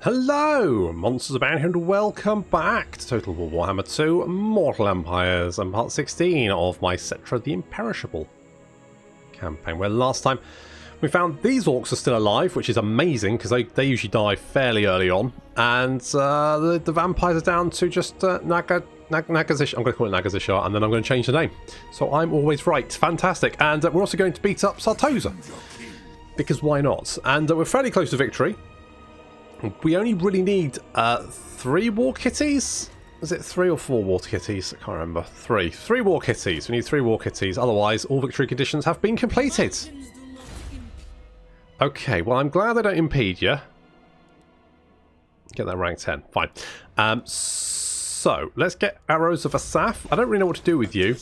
Hello, monsters abound here, and welcome back to Total War Warhammer 2 Mortal Empires and part 16 of my Settra the Imperishable campaign, where last time we found these orcs are still alive, which is amazing because they usually die fairly early on, and the vampires are down to just Nagazishar. I'm going to call it Nagazishar, and then I'm going to change the name. So I'm always right. Fantastic. And we're also going to beat up Sartosa, because why not? And we're fairly close to victory. We only really need 3 war kitties? Is it 3 or 4 war kitties? I can't remember. 3. 3 war kitties. We need 3 war kitties. Otherwise, all victory conditions have been completed. Okay, well, I'm glad they don't impede you. Get that rank 10. Fine. So, let's get Arrows of Asaph. I don't really know what to do with you.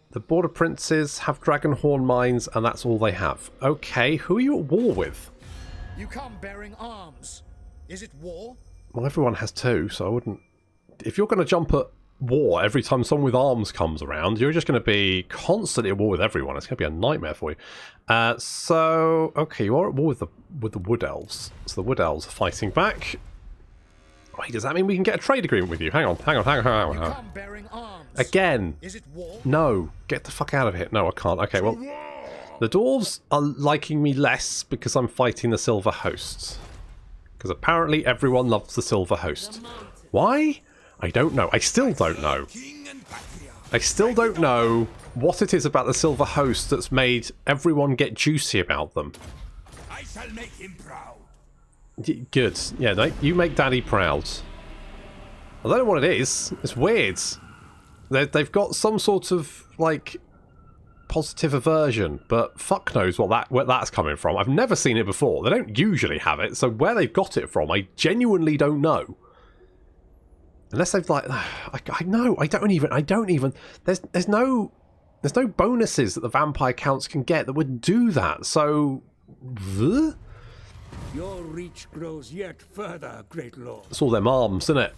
The Border Princes have Dragonhorn mines, and that's all they have. Okay, who are you at war with? You come bearing arms. Is it war? Well, everyone has 2, so I wouldn't... If you're going to jump at war every time someone with arms comes around, you're just going to be constantly at war with everyone. It's going to be a nightmare for you. So, okay, you are at war with the Wood Elves. So the Wood Elves are fighting back. Wait, does that mean we can get a trade agreement with you? Hang on. You come bearing arms. Again. Is it war? No, get the fuck out of here. No, I can't. Okay, well... The dwarves are liking me less because I'm fighting the Silver Host. Because apparently everyone loves the Silver Host. Why? I don't know. I still don't know. I still don't know what it is about the Silver Host that's made everyone get juicy about them. I shall make him proud. Good. Yeah, you make Daddy proud. I don't know what it is. It's weird. They've got some sort of, like... positive aversion, but fuck knows where that's coming from. I've never seen it before. They don't usually have it, so where they've got it from, I genuinely don't know. Unless they've like, I don't even. There's no bonuses that the vampire counts can get that would do that. So, Your reach grows yet further, great lord. it's all them arms, isn't it?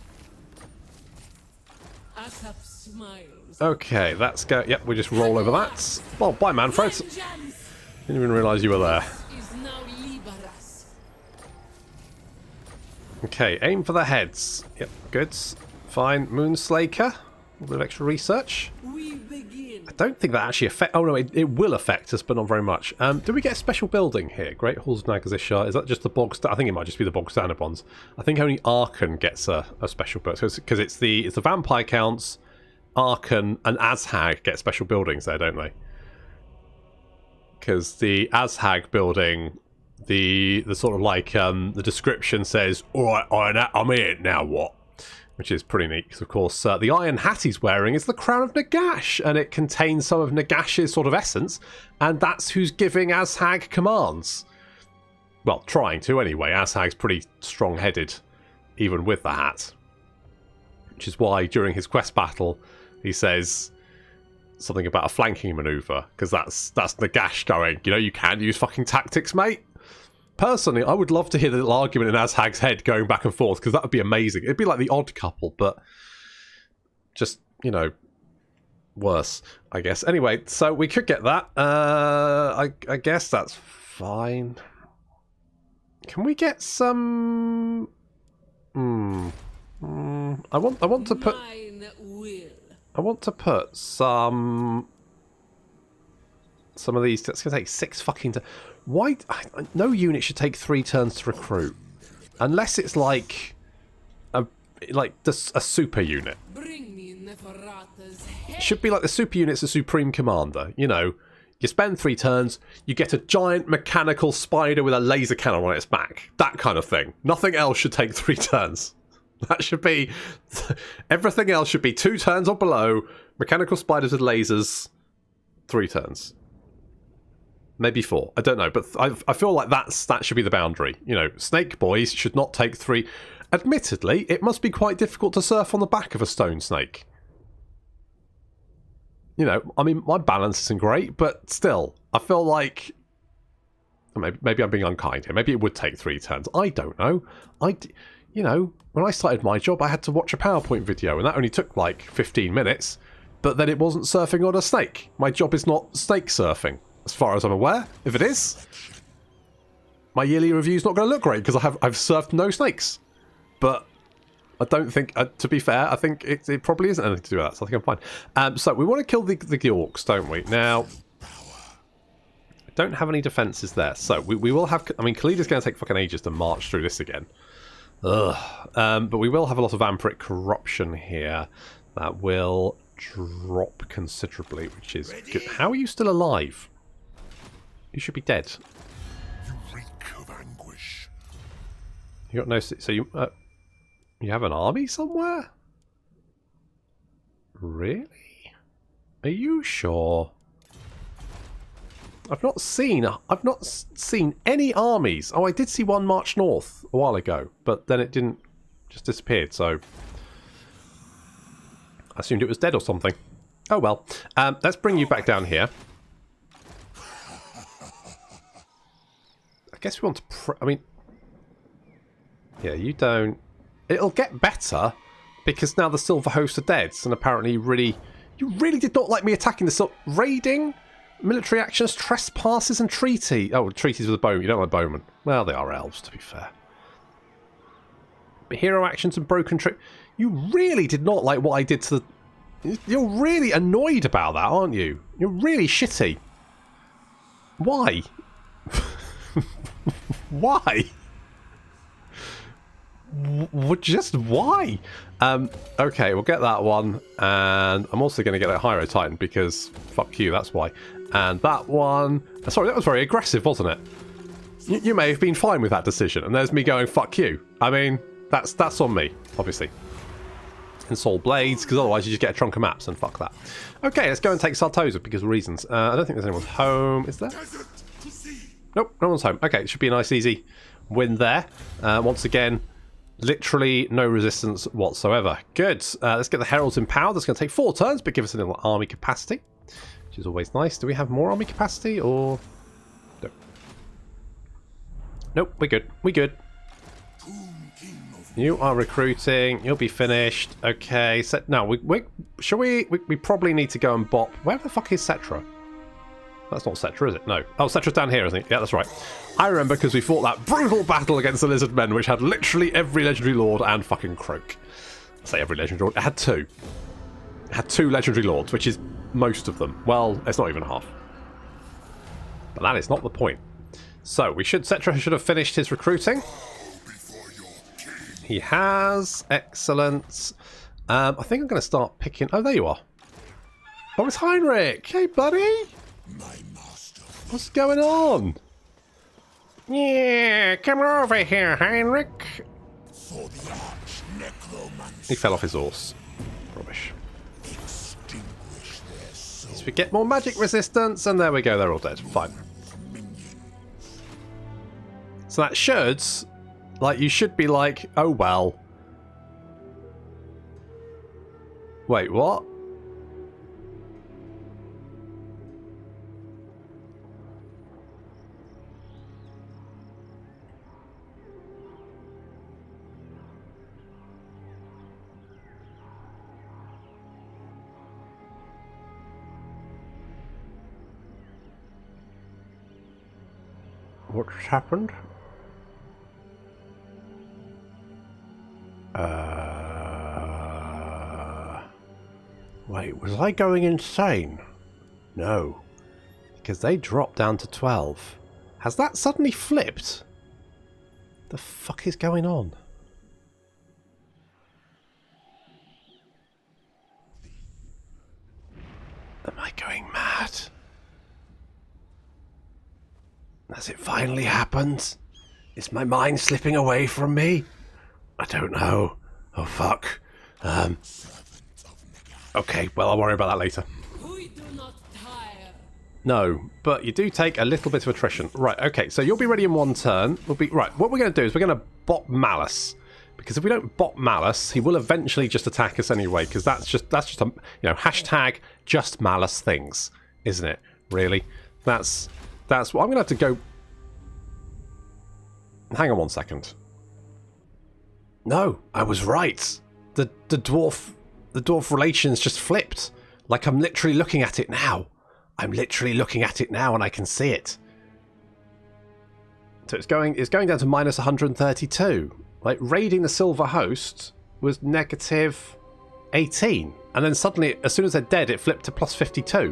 Asaph smiles. Okay, let's go. Yep, we just roll over that. Well, bye, Manfred. Didn't even realise you were there. Okay, aim for the heads. Yep, good. Fine. Moonslaker. A little bit of extra research. I don't think that actually affects... Oh, no, it will affect us, but not very much. Do we get a special building here? Great Halls of Nagazishar. Is that just the bog... I think it might just be the bog standard ones. I think only Arkan gets a special building. Because it's the vampire counts... Arkan and Azhag get special buildings there, don't they? Because the Azhag building, the sort of like the description says, "Alright, I'm in now. What?" Which is pretty neat. Because of course, the iron hat he's wearing is the crown of Nagash, and it contains some of Nagash's sort of essence, and that's who's giving Azhag commands. Well, trying to anyway. Azhag's pretty strong-headed, even with the hat. Which is why during his quest battle. He says something about a flanking maneuver, because that's Nagash going, you can use fucking tactics, mate. Personally, I would love to hear the little argument in Azhag's head going back and forth, because that would be amazing. It'd be like the Odd Couple, but just, worse, I guess. Anyway, so we could get that. I guess that's fine. Can we get some... I want to put... I want to put some of these. It's going to take 6 fucking. Why? No unit should take 3 turns to recruit, unless it's like a super unit. It should be like the super unit's a supreme commander. You spend 3 turns, you get a giant mechanical spider with a laser cannon on its back. That kind of thing. Nothing else should take 3 turns. That should be... Everything else should be 2 turns or below. Mechanical spiders with lasers. 3 turns. Maybe 4. I don't know. But I feel like that should be the boundary. Snake boys should not take 3. Admittedly, it must be quite difficult to surf on the back of a stone snake. I mean, my balance isn't great, but still. I feel like... Maybe I'm being unkind here. Maybe it would take 3 turns. I don't know. When I started my job, I had to watch a PowerPoint video, and that only took like 15 minutes, but then it wasn't surfing on a snake. My job is not snake surfing, as far as I'm aware. If it is, my yearly review's not going to look great because I've served no snakes. But I don't think, to be fair, I think it probably isn't anything to do with that, so I think I'm fine. So we want to kill the orcs, don't we? Now, I don't have any defences there, so we will have... I mean, Khalid is going to take fucking ages to march through this again. Ugh. But we will have a lot of vampiric corruption here that will drop considerably, which is good. How are you still alive? You should be dead. You reek of anguish. You got no... So you have an army somewhere? Really? Are you sure? I've not seen any armies. Oh, I did see one march north a while ago, but then it didn't, just disappeared, so I assumed it was dead or something. Oh well. Let's bring you back down here. I guess we want to... I mean... Yeah, you don't... It'll get better, because now the Silver Host are dead, and apparently you really did not like me attacking the... Raiding, military actions, trespasses, and treaty. Oh, treaties with a bowman. You don't like bowmen. Well, they are elves, to be fair. But hero actions and broken trick. You really did not like what I did to the... You're really annoyed about that, aren't you? You're really shitty. Why? Why? Just why? Okay, we'll get that one, and I'm also going to get a Hyro Titan because fuck you, that's why. And that one, sorry, that was very aggressive, wasn't it? You may have been fine with that decision, and there's me going fuck you. I mean, that's on me, obviously. And Soul Blades, because otherwise you just get a trunk of maps, and fuck that. Okay, let's go and take Sartosa because of reasons. I don't think there's anyone home, is there? Nope, no one's home. Okay, it should be a nice easy win there. Once again, literally no resistance whatsoever. Good. Let's get the Heralds in power. That's going to take 4 turns, but give us a little army capacity, which is always nice. Do we have more army capacity, or... No. Nope, we're good. We're good. You are recruiting. You'll be finished. Okay. So, no, we probably need to go and bop... Where the fuck is Settra? That's not Settra, is it? No. Oh, Settra's down here, isn't it? Yeah, that's right. I remember because we fought that brutal battle against the Lizard Men, which had literally every Legendary Lord and fucking Croak. I say every Legendary Lord. It had 2. It had 2 Legendary Lords, which is most of them. Well, it's not even half. But that is not the point. So, Settra should have finished his recruiting. He has. Excellent. I think I'm going to start picking... Oh, there you are. Oh, it's Heinrich. Hey, buddy. My master. What's going on? Yeah, come over here, Heinrich. For the arch necromancer. He fell off his horse. Rubbish. Extinguish their soul. So we get more magic resistance, and there we go, they're all dead. Fine. So that should... Like, you should be like, oh well. Wait, what? What's happened? Wait, was I going insane? No. Because they dropped down to 12. Has that suddenly flipped? The fuck is going on? Am I going mad? Has it finally happened? Is my mind slipping away from me? I don't know. Oh, fuck. Okay, well, I'll worry about that later. We do not tire. No, but you do take a little bit of attrition. Right, okay, so you'll be ready in 1 turn. Right, what we're going to do is we're going to bop Malice. Because if we don't bop Malice, he will eventually just attack us anyway. Because that's just a, you know, hashtag just Malice things, isn't it? Really? That's what I'm going to have to go... Hang on 1 second. No, I was right. The dwarf relations just flipped. Like I'm literally looking at it now. I'm literally looking at it now and I can see it. So it's going down to minus 132. Like, raiding the Silver Host was negative 18. And then suddenly, as soon as they're dead, it flipped to plus 52.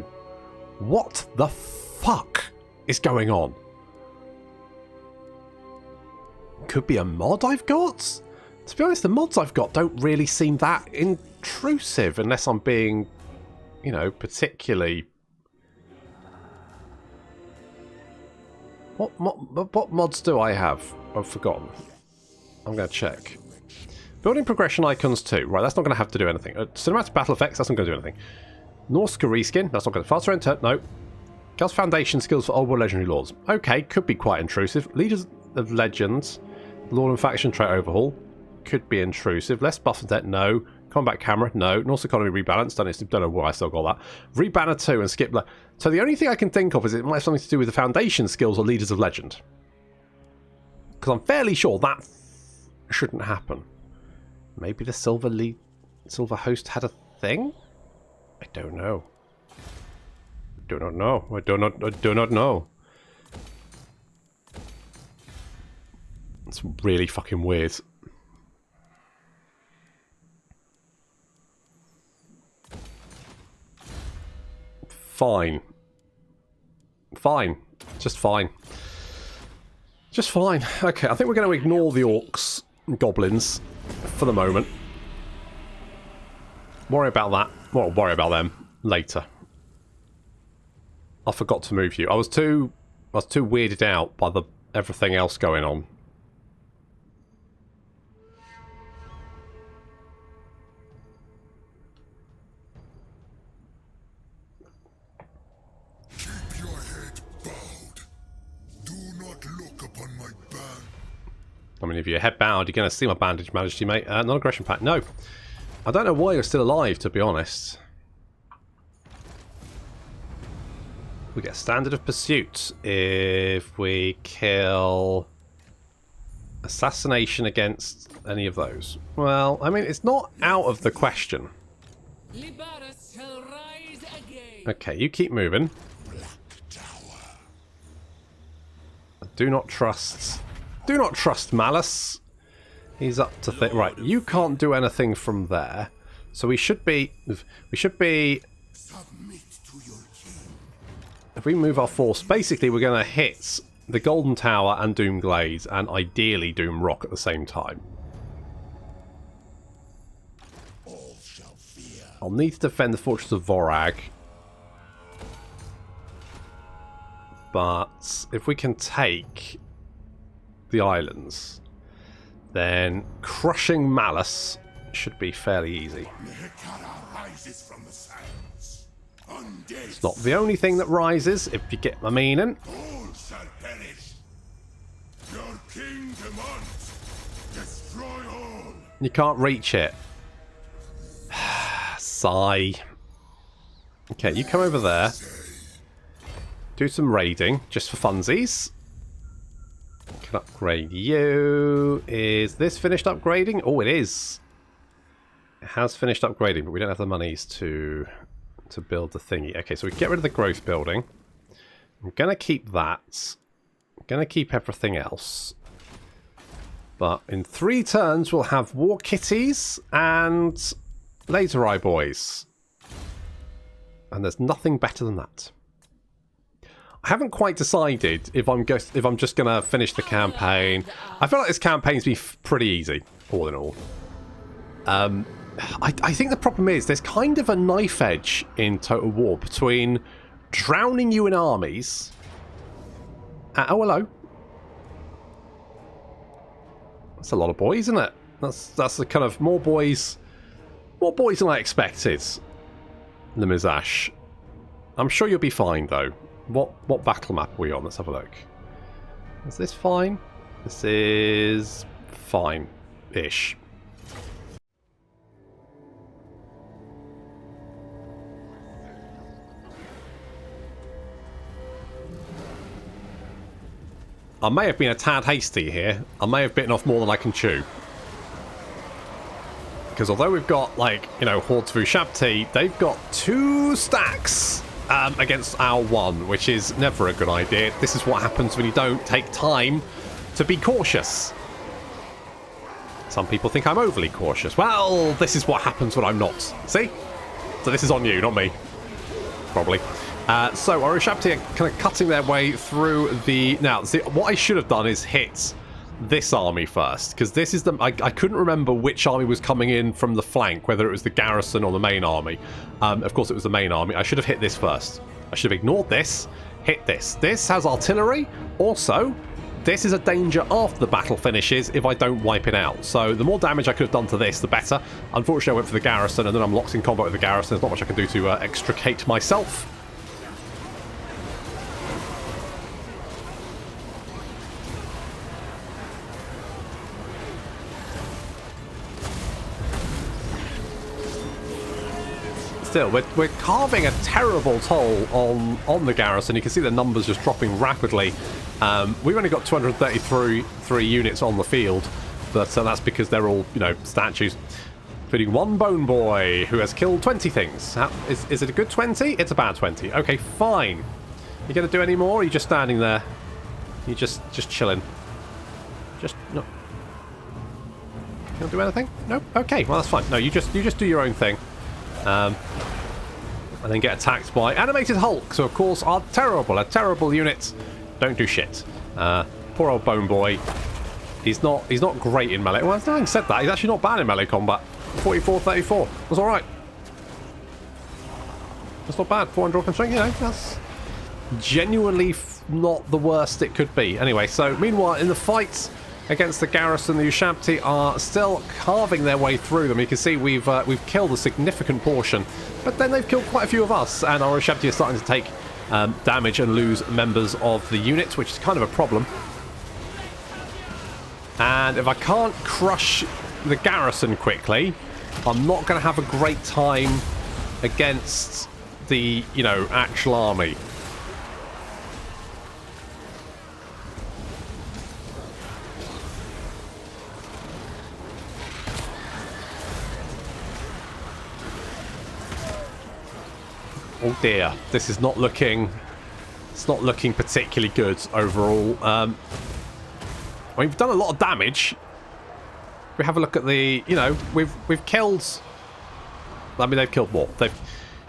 What the fuck is going on? Could be a mod I've got? To be honest, the mods I've got don't really seem that intrusive, unless I'm being, you know, particularly... What mods do I have? I've forgotten. I'm going to check. Building progression icons too. Right, that's not going to have to do anything. Cinematic battle effects, that's not going to do anything. Norsca reskin, that's not going to... Faster enter, no. Cast foundation skills for old world legendary lords. Okay, could be quite intrusive. Leaders of legends. Lord and faction trait overhaul. Could be intrusive. Less buff and debt, no. Combat camera, no. Norse economy rebalance, don't know why I still got that. Rebanner II and skip... So the only thing I can think of is it might have something to do with the foundation skills or leaders of legend. Because I'm fairly sure that shouldn't happen. Maybe the Silver Host had a thing? I don't know. I do not know. I do not know. It's really fucking weird. Fine. Fine. Just fine. Just fine. Okay, I think we're going to ignore the orcs and goblins for the moment. Worry about that. Well, worry about them later. I forgot to move you. I was too weirded out by everything else going on. Keep your head bowed. Do not look upon my band. I mean, if your head bowed, you're going to see my bandage, Majesty, mate. Non-aggression pact. No. I don't know why you're still alive, to be honest. We get standard of pursuit if we kill assassination against any of those. Well, I mean, it's not out of the question. Liberus shall rise again. Okay, you keep moving. Do not trust Malice. He's up to right. You can't do anything from there, so we should be. Submit to your king. If we move our force, basically we're going to hit the Golden Tower and Doom Glades, and ideally Doom Rock at the same time. All shall fear. I'll need to defend the Fortress of Vorag, but if we can take the islands, then crushing Malice should be fairly easy. Rises from the sands. It's not the only thing that rises, if you get my meaning. All shall perish. Your king demands. Destroy all. You can't reach it. Sigh. Okay, you come over there. Do some raiding, just for funsies. Can upgrade you. Is this finished upgrading? Oh, it is. It has finished upgrading, but we don't have the monies to build the thingy. Okay, so we get rid of the growth building. I'm going to keep that. I'm going to keep everything else. But in 3 turns, we'll have War Kitties and Laser Eye Boys. And there's nothing better than that. I haven't quite decided if I'm just going to finish the campaign. I feel like this campaign's been pretty easy, all in all. I think the problem is there's kind of a knife edge in Total War between drowning you in armies. Oh, hello. That's a lot of boys, isn't it? That's the kind of more boys than I expected. Limizash. I'm sure you'll be fine though. What battle map are we on? Let's have a look. Is this fine? This is fine-ish. I may have been a tad hasty here. I may have bitten off more than I can chew. Because although we've got, like, you know, Horde through Shabti, they've got 2 stacks against our 1, which is never a good idea. This is what happens when you don't take time to be cautious. Some people think I'm overly cautious. Well, this is what happens when I'm not. See? So this is on you, not me. Probably. So our Ushabti are kind of cutting their way through the... Now, see, what I should have done is hit this army first, because this is the... I couldn't remember which army was coming in from the flank, whether it was the garrison or the main army. Of course, it was the main army. I should have hit this first. I should have ignored this, hit this. This has artillery. Also, this is a danger after the battle finishes if I don't wipe it out. So the more damage I could have done to this, the better. Unfortunately, I went for the garrison, and then I'm locked in combat with the garrison. There's not much I can do to extricate myself. Still, we're carving a terrible toll on the garrison. You can see the numbers just dropping rapidly. We've only got 233 units on the field, but that's because they're all, you know, statues. Including one bone boy who has killed 20 things. Is it a good 20? It's a bad 20. Okay, fine. You gonna do any more? Or are you just standing there? You just chilling? Just no. You don't do anything? No. Okay, well that's fine. No, you just do your own thing. And then get attacked by animated hulks, who of course are terrible. A terrible unit. Don't do shit. Poor old bone boy. He's not great in melee. Well, having said that, he's actually not bad in melee combat. 44-34. That's all right. That's not bad. 400 open strength. You know, that's genuinely not the worst it could be. Anyway, so meanwhile in the fight against the garrison, the Ushabti are still carving their way through them. You can see we've killed a significant portion, but then they've killed quite a few of us, and our Ushabti are starting to take damage and lose members of the unit, which is kind of a problem. And if I can't crush the garrison quickly, I'm not going to have a great time against the, you know, actual army. Oh dear, this is not looking... It's not looking particularly good overall. Well, we've done a lot of damage. We have a look at the... You know, we've killed... I mean, they've killed more.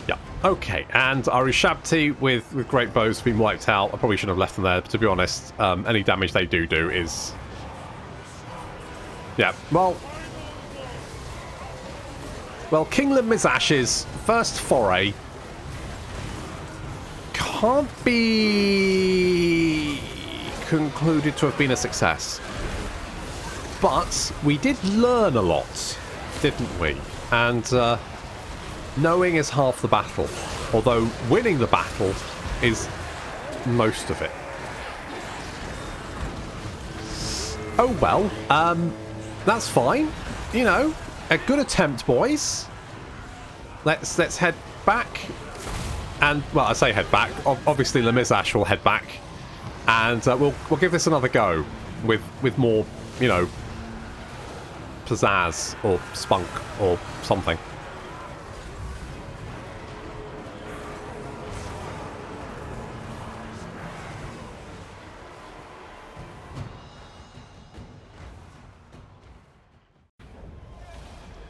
Yeah, okay. And our Ushabti with great bows have been wiped out. I probably shouldn't have left them there, to be honest. Any damage they do is... Yeah, well... Well, King Limizash's first foray can't be concluded to have been a success. But we did learn a lot, didn't we? And knowing is half the battle. Although winning the battle is most of it. Oh well, that's fine. You know, a good attempt, boys. Let's head back. And, well, I say head back. Obviously, Lemizash will head back. And we'll give this another go with more, you know, pizzazz or spunk or something.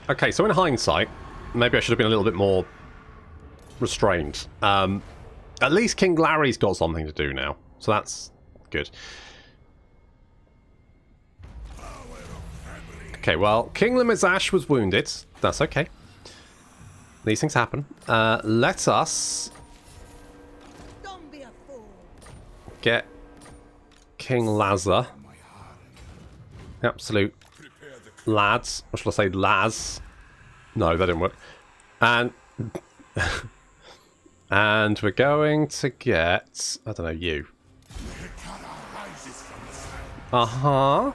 Okay, so in hindsight, maybe I should have been a little bit more restrained. At least King Larry's got something to do now, so that's good. Okay, well, King Lemizash was wounded. That's okay. These things happen. Let us get King Lazar. Absolute lads. Or shall I say Laz? No, that didn't work. And and we're going to get, I don't know, you. Uh-huh.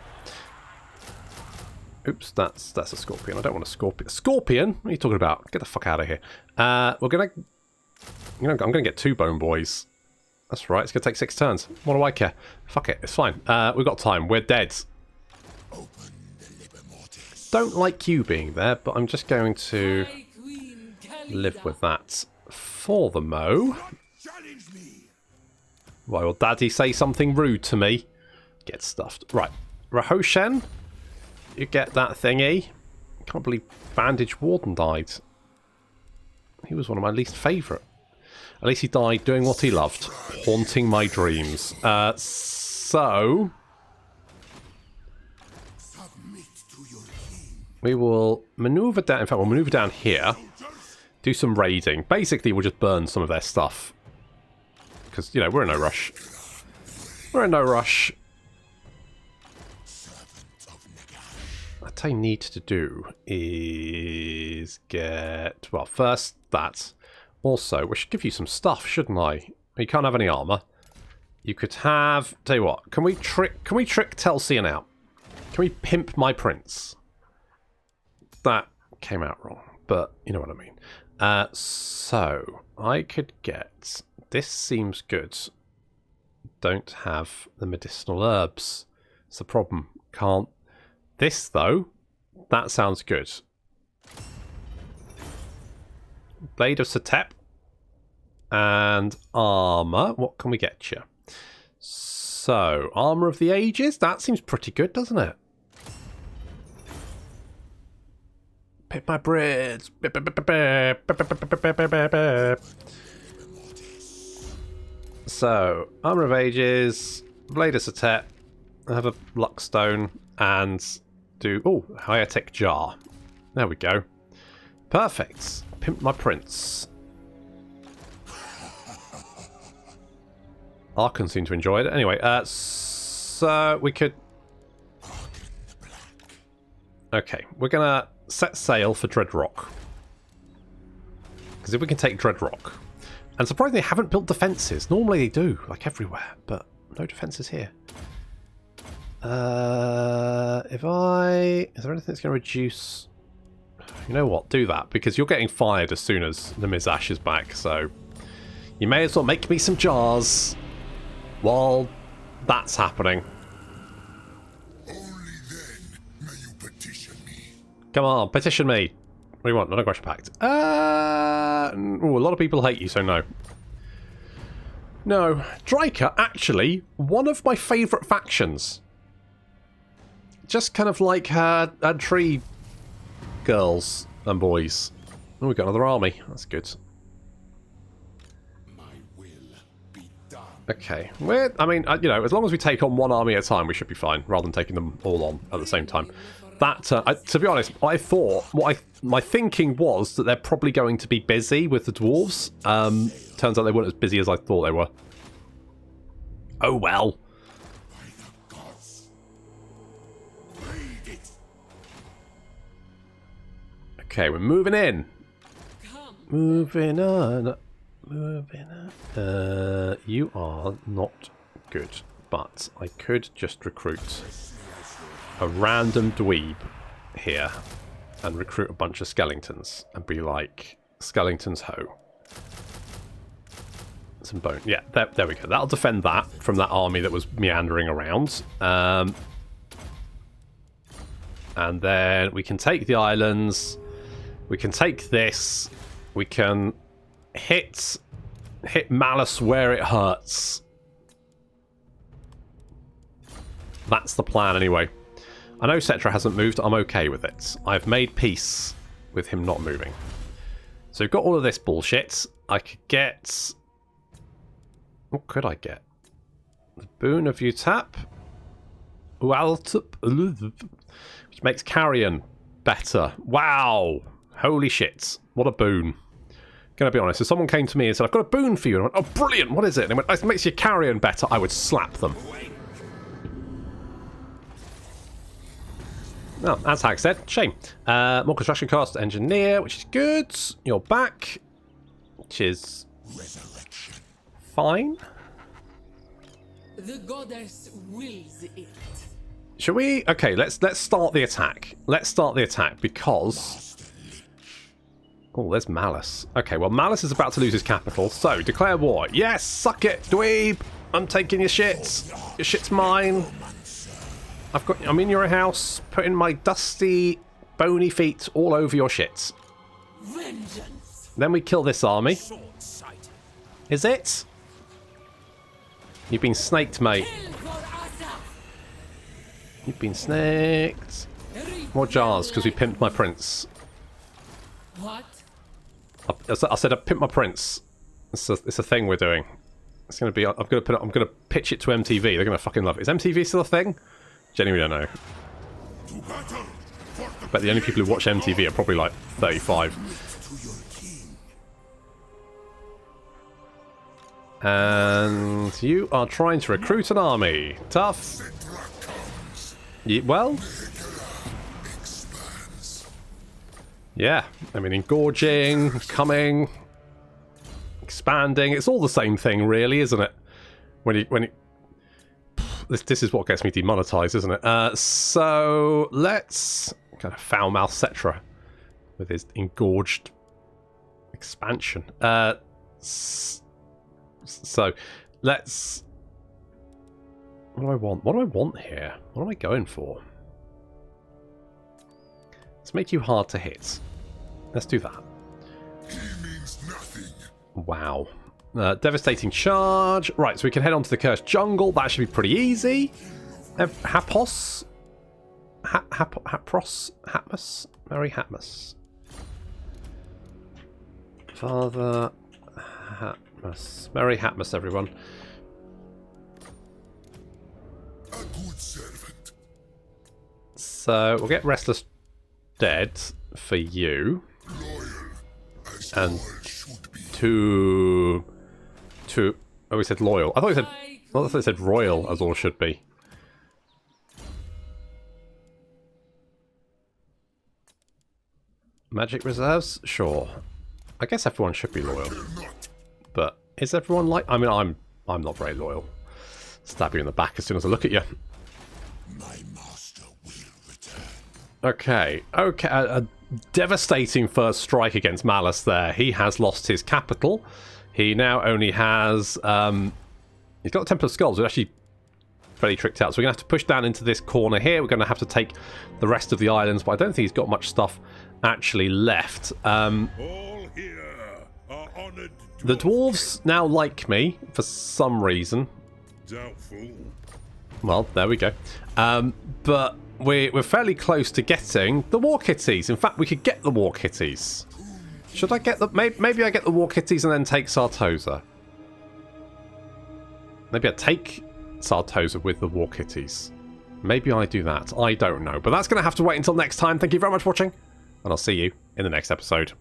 Oops, that's a scorpion. I don't want a scorpion. Scorpion? What are you talking about? Get the fuck out of here. We're gonna... You know, I'm gonna get 2 bone boys. That's right, it's gonna take 6 turns. What do I care? Fuck it, it's fine. We've got time. We're dead. Don't like you being there, but I'm just going to live with that for the mo. Why will Daddy say something rude to me? Get stuffed. Right. Rahoshen, you get that thingy. Can't believe Bandage Warden died. He was one of my least favourite. At least he died doing what he loved. Haunting my dreams. So... we will manoeuvre down. In fact, we'll manoeuvre down here. Do some raiding. Basically, we'll just burn some of their stuff. Because, you know, we're in no rush. We're in no rush. What I need to do is get... well, first that. Also, we should give you some stuff, shouldn't I? You can't have any armor. You could have... tell you what, can we trick Telsian out? Can we pimp my prince? That came out wrong, but you know what I mean. So, I could get... this seems good. Don't have the medicinal herbs. It's the problem. Can't... this, though, that sounds good. Blade of Settra. And armor. What can we get you? So, Armor of the Ages. That seems pretty good, doesn't it? Pip my breads. So, Armor of Ages, Blade of Settra, I have a Luckstone, and do... oh, High-Tech Jar. There we go. Perfect. Pimp my prince. Arkan seemed to enjoy it. Anyway, so we could... okay, we're going to set sail for Dreadrock. Because if we can take Dreadrock... and surprisingly, they haven't built defences. Normally they do, like everywhere, but no defences here. If I... is there anything that's going to reduce... you know what, do that, because you're getting fired as soon as the Mizash is back, so... you may as well make me some jars while that's happening. Only then may you petition me. Come on, petition me. What do you want? Non-aggression pact. Ooh, a lot of people hate you, so no. No. Dryka, actually, one of my favourite factions. Just kind of like her tree girls and boys. Oh, we've got another army. That's good. My will be done. Okay. I mean, you know, as long as we take on one army at a time, we should be fine, rather than taking them all on at the same time. That, to be honest, I thought, my thinking was that they're probably going to be busy with the dwarves. Turns out they weren't as busy as I thought they were. Oh well. By the gods. Read it. Okay, we're moving in. Come. Moving on. Moving on. You are not good, but I could just recruit a random dweeb here and recruit a bunch of skeletons and be like, skeletons ho. Some bone. Yeah, there we go. That'll defend that from that army that was meandering around. And then we can take the islands. We can take this. We can hit Malice where it hurts. That's the plan anyway. I know Settra hasn't moved. I'm okay with it. I've made peace with him not moving. So we've got all of this bullshit. I could get... what could I get? The Boon of Utap. Which makes Carrion better. Wow. Holy shit. What a boon. Gonna be honest, if someone came to me and said, I've got a boon for you, and I went, oh brilliant, what is it? And they went, it makes your Carrion better, I would slap them. No, as Hag said, shame. More construction cost, engineer, which is good. You're back, which is fine. The goddess wills it. Shall we? Okay, let's start the attack. Let's start the attack because... oh, there's Malice. Okay, well, Malice is about to lose his capital, so declare war. Yes, suck it, dweeb. I'm taking your shit. Your shit's mine. I'm in your house, putting my dusty, bony feet all over your shit. Vengeance. Then we kill this army. Is it? You've been snaked, mate. You've been snaked. More jars, because we pimped my prince. What? I said I pimped my prince. It's a thing we're doing. It's gonna be. I'm gonna pitch it to MTV. They're gonna fucking love it. Is MTV still a thing? Genuinely don't know. But the only people who watch MTV are probably like 35. And you are trying to recruit an army. Tough. Well. Yeah, I mean, engorging, coming, expanding. It's all the same thing, really, isn't it? This is what gets me demonetized, isn't it? So let's kind of foul-mouth Settra with his engorged expansion. So let's. What do I want? What do I want here? What am I going for? Let's make you hard to hit. Let's do that. He means nothing. Wow. Devastating charge. Right, so we can head on to the Cursed Jungle. That should be pretty easy. Hapos? Hapros? Hatmus? Merry Hatmus. Father Hatmus. Merry Hatmus, everyone. A good servant. So we'll get Restless Dead for you. Loyal as And loyal should be. to oh, we said loyal. I thought it said royal, as all should be. Magic reserves? Sure. I guess everyone should be loyal. But is everyone like... I mean, I'm not very loyal. Stab you in the back as soon as I look at you. My master will return. Okay. A devastating first strike against Malice there. He has lost his capital. He now only has... he's got the Temple of Skulls, which actually fairly tricked out. So we're going to have to push down into this corner here. We're going to have to take the rest of the islands, but I don't think he's got much stuff actually left. All here are honored. The dwarves now like me for some reason. Doubtful. Well, there we go. But we're fairly close to getting the War Kitties. In fact, we could get the War Kitties. Should I get the... Maybe I get the War Kitties and then take Sartosa. Maybe I take Sartosa with the War Kitties. Maybe I do that. I don't know. But that's going to have to wait until next time. Thank you very much for watching. And I'll see you in the next episode.